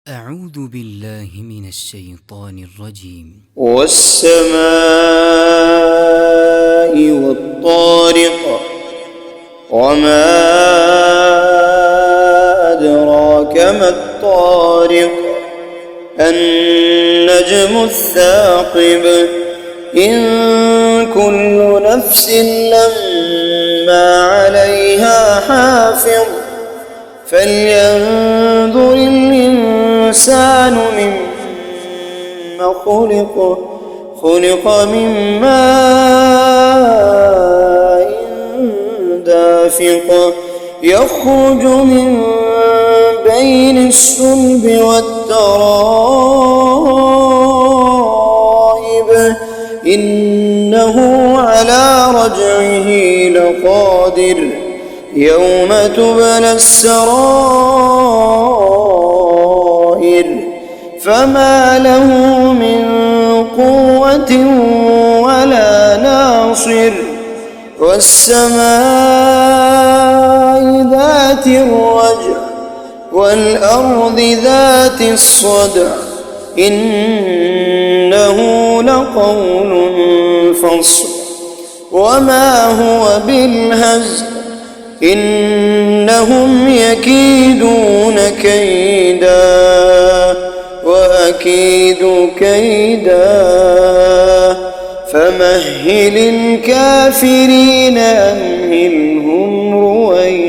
أعوذ بالله من الشيطان الرجيم. والسماء والطارق وما أدراك ما الطارق النجم الثاقب إن كل نفس لما عليها حافظ فلينظر الإنسان مما خلق من ماء دافق يخرج من بين الصلب والترائب إنه على رجعه لقادر يوم تبلى السرائر فما له من قوة ولا ناصر والسماء ذات الرجع والأرض ذات الصدع إنه لقول فصل وما هو بالهزل إنهم يكيدون كيدا وأكيد كيدا فمهل الكافرين أمهلهم رويدا.